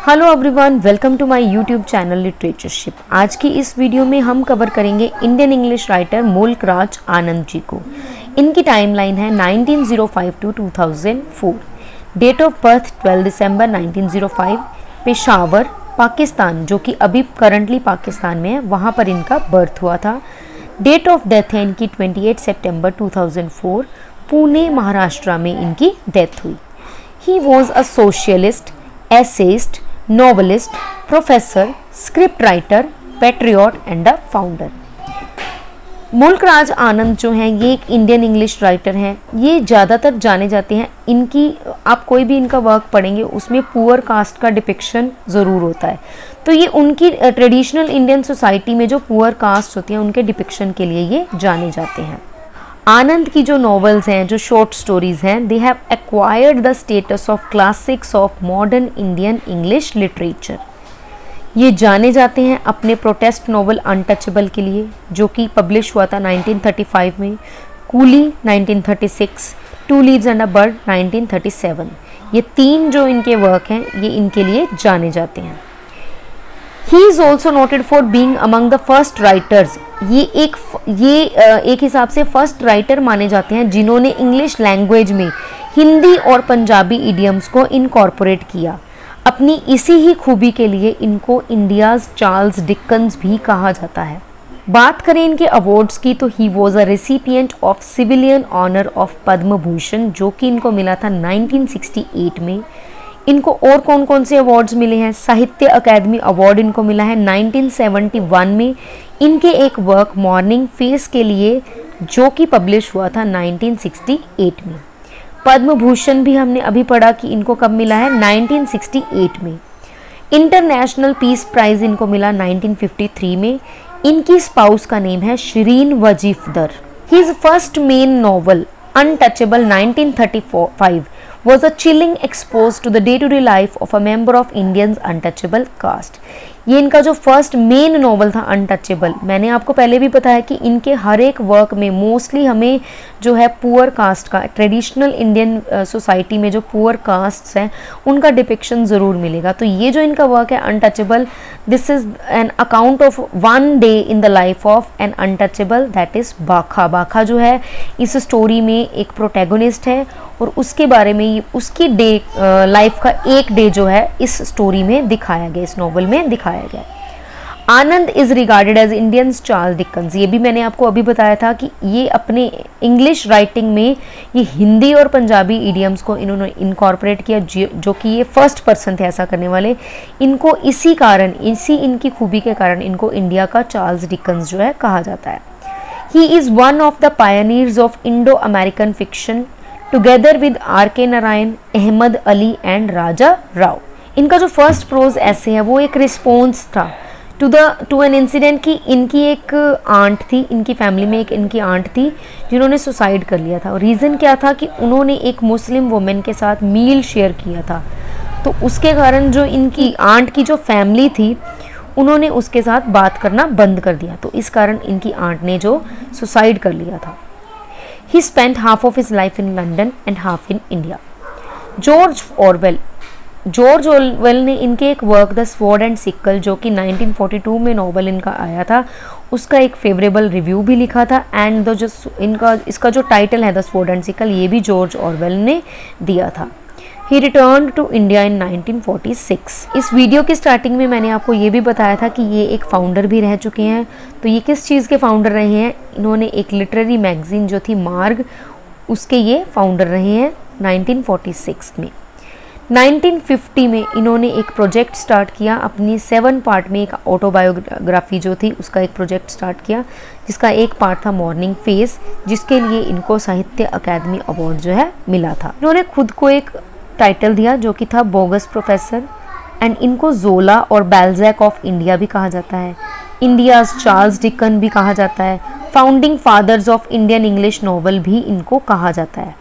Hello everyone, welcome to my YouTube channel literatureship. आज की इस वीडियो में हम कवर करेंगे Indian English writer Mulk Raj Anand ji को। इनकी टाइमलाइन है 1905 टू 2004। डेट ऑफ बर्थ 12 दिसंबर 1905, पेशावर पाकिस्तान, जो कि अभी करंटली पाकिस्तान में है, वहाँ पर इनका बर्थ हुआ था। डेट ऑफ डेथ है इनकी 28 सितंबर 2004, पुणे महाराष्ट्र में इनकी डेथ हुई। He was a socialist, essayist, novelist, professor, script writer, patriot and a founder। Mulk Raj Anand जो हैं ये एक इंडियन इंग्लिश राइटर हैं। ये ज़्यादातर जाने जाते हैं, इनकी आप कोई भी इनका वर्क पढ़ेंगे उसमें पुअर कास्ट का डिपिक्शन ज़रूर होता है। तो ये उनकी ट्रेडिशनल इंडियन सोसाइटी में जो पुअर कास्ट होती हैं उनके डिपिक्शन के लिए ये जाने जाते हैं। आनंद की जो नॉवेल्स हैं, जो शॉर्ट स्टोरीज हैं, they have acquired the status of classics of modern Indian English literature. ये जाने जाते हैं अपने प्रोटेस्ट नॉवल अनटचेबल के लिए, जो कि पब्लिश हुआ था 1935 में, coolie 1936, two leaves and a bird 1937। ये तीन जो इनके वर्क हैं ये इनके लिए जाने जाते हैं। He is also noted for being among the first writers। ये एक हिसाब से फर्स्ट राइटर माने जाते हैं जिन्होंने इंग्लिश लैंग्वेज में हिंदी और पंजाबी इडियम्स को इनकॉर्पोरेट किया। अपनी इसी ही खूबी के लिए इनको इंडियाज चार्ल्स डिकन्स भी कहा जाता है। बात करें इनके अवार्ड्स की तो he was a recipient of civilian honour of Padma Bhushan, जो कि इनको मिला था 1968 में। इनको और कौन कौन से अवार्ड्स मिले हैं? साहित्य अकादमी अवार्ड इनको मिला है 1971 में इनके एक वर्क मॉर्निंग फेस के लिए, जो कि पब्लिश हुआ था 1968 में। पद्म भूषण भी हमने अभी पढ़ा कि इनको कब मिला है, 1968 में। इंटरनेशनल पीस प्राइज इनको मिला 1953 में। इनकी स्पाउस का नेम है Shirin Wajifdar. His first main novel untouchable 1935 was a chilling expose to the day-to-day life of a member of Indians untouchable caste। ये इनका जो फर्स्ट मेन नॉवल था अनटचेबल, मैंने आपको पहले भी बताया कि इनके हर एक वर्क में मोस्टली हमें जो है पुअर कास्ट का, ट्रेडिशनल इंडियन सोसाइटी में जो पुअर कास्ट्स हैं उनका डिपिक्शन ज़रूर मिलेगा। तो ये जो इनका वर्क है untouchable, this is an account of one day in the life of an untouchable, that is Bakha. Bakha जो है इस स्टोरी में एक प्रोटैगोनिस्ट है और उसके बारे में उसकी डे लाइफ का एक डे जो है इस स्टोरी में दिखाया गया, इस नॉवल में दिखाया गया। Anand is regarded as Indians Charles Dickens. ये भी मैंने आपको अभी बताया था कि ये अपने इंग्लिश राइटिंग में ये हिंदी और पंजाबी इडियम्स को इन्होंने इनकॉर्पोरेट किया, जो कि ये फर्स्ट पर्सन थे ऐसा करने वाले। इनको इसी कारण, इसी इनकी खूबी के कारण इनको इंडिया का चार्ल्स डिकन्स जो है कहा जाता है। He is one of the pioneers of Indo American fiction together with R.K. Narayan, Ahmed Ali and Raja Rao. इनका जो फर्स्ट प्रोज ऐसे है वो एक रिस्पॉन्स था टू एन इंसिडेंट कि इनकी एक आंट थी, इनकी फैमिली में एक इनकी आंट थी जिन्होंने सुसाइड कर लिया था। और रीज़न क्या था कि उन्होंने एक मुस्लिम वुमेन के साथ मील शेयर किया था। तो उसके कारण जो इनकी आंट की जो फैमिली थी उन्होंने उसके साथ बात करना बंद कर दिया। तो इस कारण इनकी आंट ने जो सुसाइड कर लिया था। He spent half of his life in London and half in India। George Orwell ने इनके एक work the sword and sickle, जो कि 1942 में नॉवल इनका आया था, उसका एक फेवरेबल रिव्यू भी लिखा था। एंड इसका जो टाइटल है द स्वॉर्ड एंड सिकल, ये भी जॉर्ज ऑरवेल ने दिया था। He returned to India in 1946। इस वीडियो की स्टार्टिंग में मैंने आपको ये भी बताया था कि ये एक फाउंडर भी रह चुके हैं। तो ये किस चीज़ के फाउंडर रहे हैं? इन्होंने एक लिटरेरी मैगजीन जो थी मार्ग, उसके ये फाउंडर रहे हैं 1946 में। 1950 में इन्होंने एक प्रोजेक्ट स्टार्ट किया, अपनी 7 पार्ट में एक ऑटोबायोग्राफी जो थी उसका एक प्रोजेक्ट स्टार्ट किया, जिसका एक पार्ट था मॉर्निंग फेस, जिसके लिए इनको साहित्य अकादमी अवार्ड जो है मिला था। इन्होंने खुद को एक टाइटल दिया जो कि था बोगस प्रोफेसर। एंड इनको जोला और बैल्जैक ऑफ इंडिया भी कहा जाता है, इंडियाज चार्ल्स डिकन भी कहा जाता है, founding fathers of Indian English novel भी इनको कहा जाता है।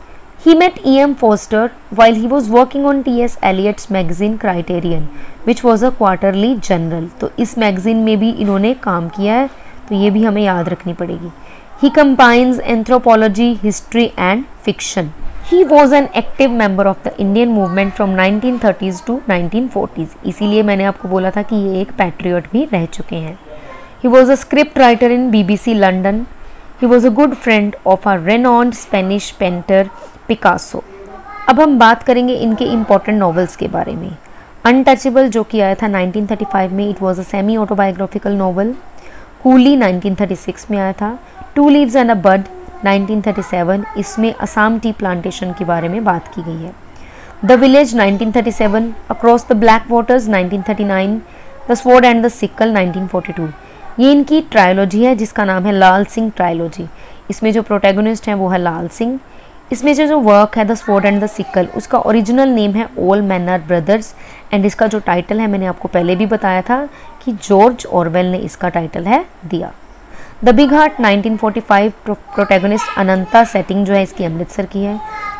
He met E.M. Forster while he was working on T.S. Eliot's magazine Criterion, which was a quarterly journal। तो इस मैगजीन में भी इन्होंने काम किया है, तो ये भी हमें याद रखनी पड़ेगी। He combines anthropology, history and fiction। He was an active member of the Indian movement from 1930s to 1940s, इसीलिए मैंने आपको बोला था कि ये एक पैट्रियट भी रह चुके हैं। He was a script writer in BBC London. He was a good friend of a renowned Spanish painter Picasso. अब हम बात करेंगे इनके इम्पॉर्टेंट नॉवेल्स के बारे में। अनटचेबल जो कि आया था 1935 में, it was a semi autobiographical novel. Coolie 1936 में आया था। टू लीव्स एंड अ बड 1937, इसमें असम टी प्लांटेशन के बारे में बात की गई है। The village 1937, across the black waters 1939, the sword and the sickle 1942। ये इनकी ट्रायोलॉजी है जिसका नाम है लाल सिंह ट्रायोलॉजी। इसमें जो प्रोटैगनिस्ट हैं वो है लाल सिंह। इसमें जो वर्क है the sword and the sickle, उसका ओरिजिनल नेम है all man are brothers, and इसका जो टाइटल है मैंने आपको पहले भी बताया था कि जॉर्ज ऑरवेल ने इसका टाइटल है दिया। The big heart 1945, protagonist Ananta, setting जो है इसकी अमृतसर की है।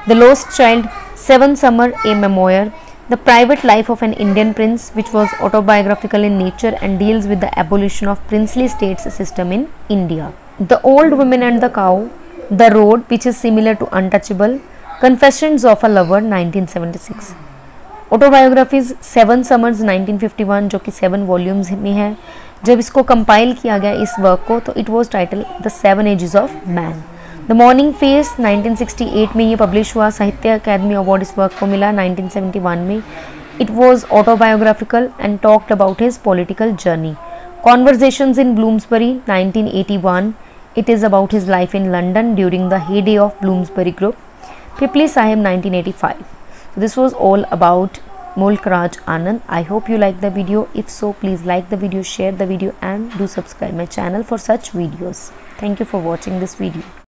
The lost child 7 summer a memoir, the private life of an Indian prince which was autobiographical in nature and deals with the abolition of princely states system in India. The old woman and the cow, the road which is similar to untouchable, confessions of a lover 1976। Autobiographies 7 summers 1951 जो कि 7 volumes में है। जब इसको compile किया गया इस work को तो it was title the 7 ages of man. The morning face 1968 में ये पब्लिश हुआ। साहित्य अकादमी अवार्ड इस वर्क को मिला 1971 में। It was autobiographical and talked about his political journey. Conversations in Bloomsbury 1981, it is about his life in London during the heyday of Bloomsbury Group. Pipli Sahib 1985. So this was all about Mulk Raj Anand. I hope you like the video. If so, please like the video, share the video and do subscribe my channel for such videos. Thank you for watching this video.